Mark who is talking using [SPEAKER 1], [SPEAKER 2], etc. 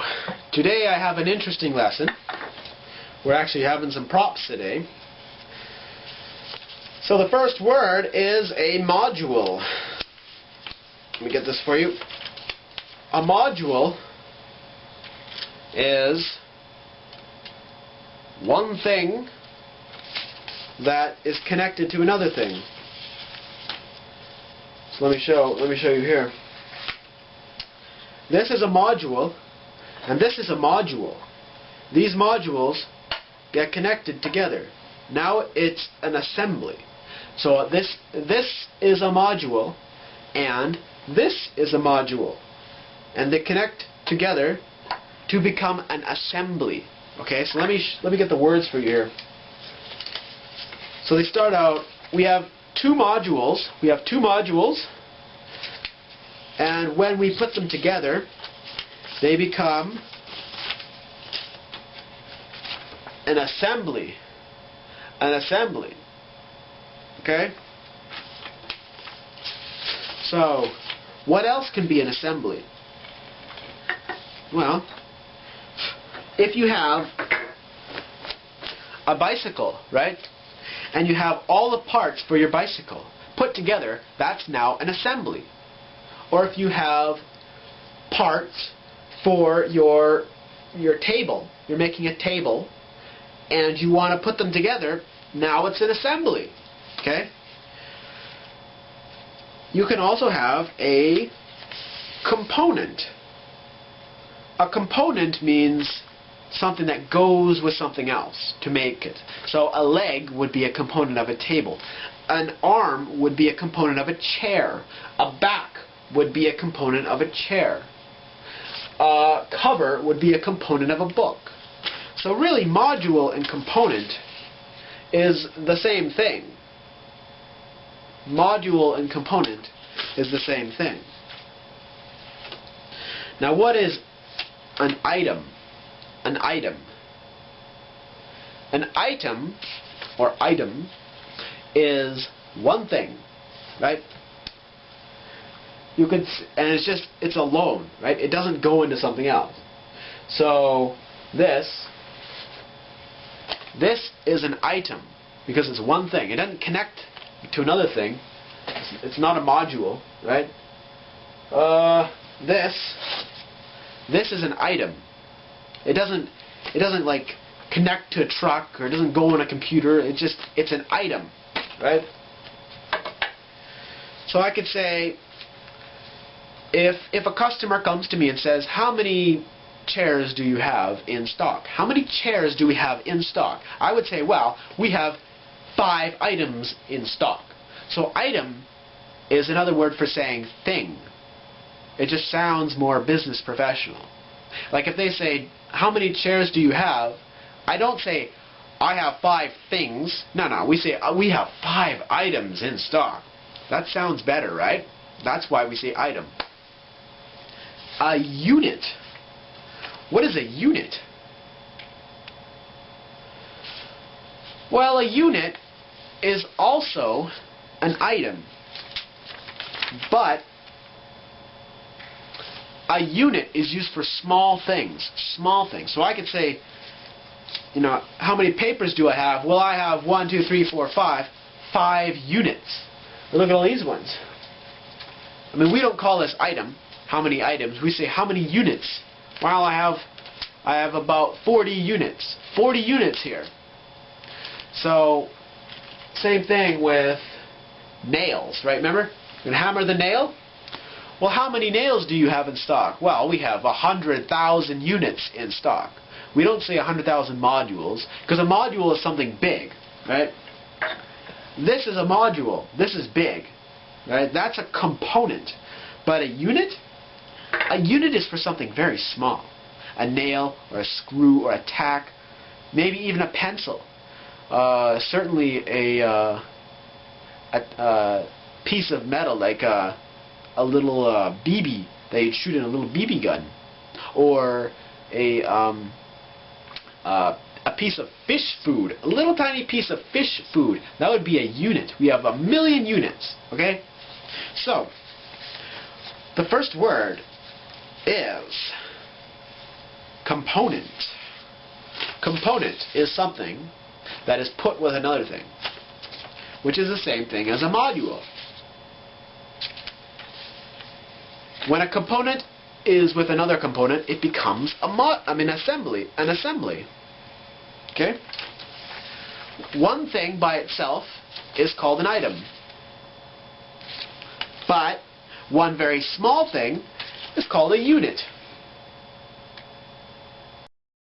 [SPEAKER 1] So, today I have an interesting lesson. We're actually having some props today. So the first word is a module. Let me get this for you. A module is one thing that is connected to another thing. So let me show you here. This is a module, and this is a module. These modules get connected together. Now it's an assembly. So this is a module, and this is a module, and they connect together to become an assembly. Okay, so let me get the words for you here. So they start out. We have two modules. And when we put them together, they become an assembly. Okay? So, what else can be an assembly? Well, if you have a bicycle, right? And you have all the parts for your bicycle put together, that's now an assembly. Or if you have parts for your table, you're making a table, and you want to put them together, now it's an assembly. Okay? You can also have a component. A component means something that goes with something else to make it. So a leg would be a component of a table. An arm would be a component of a chair. A back would be a component of a chair. A cover would be a component of a book. So really, module and component is the same thing. Module and component is the same thing. Now, what is an item? An item. An item, or item, is one thing, right? You could, and it's alone, right? It doesn't go into something else. So this is an item because it's one thing. It doesn't connect to another thing. It's not a module, right? This is an item. It doesn't like connect to a truck, or it doesn't go on a computer. It's an item, right? So I could say, if a customer comes to me and says, how many chairs do you have in stock? How many chairs do we have in stock? I would say, well, we have 5 items in stock. So item is another word for saying thing. It just sounds more business professional. Like if they say, how many chairs do you have? I don't say, I have 5 things. No, we say, we have 5 items in stock. That sounds better, right? That's why we say item. A unit. What is a unit? Well, a unit is also an item, but a unit is used for small things. Small things. So I could say, how many papers do I have? Well, I have 1, 2, 3, 4, 5. 5 units. And look at all these ones. I mean, we don't call this item. How many items? We say how many units. Well, I have about 40 units. 40 units here. So, same thing with nails, right? Remember? You can hammer the nail. Well, how many nails do you have in stock? Well, we have 100,000 units in stock. We don't say 100,000 modules, because a module is something big, right? This is a module. This is big, right? That's a component. But a unit is for something very small. A nail, or a screw, or a tack, maybe even a pencil. Certainly a piece of metal, like a little BB that you'd shoot in a little BB gun, or a piece of fish food, a little tiny piece of fish food. That would be a unit. We have 1,000,000 units. Okay, so the first word is Component. Component is something that is put with another thing, which is the same thing as a module. When a component is with another component, it becomes an assembly. Okay? One thing by itself is called an item. But one very small thing is called a unit.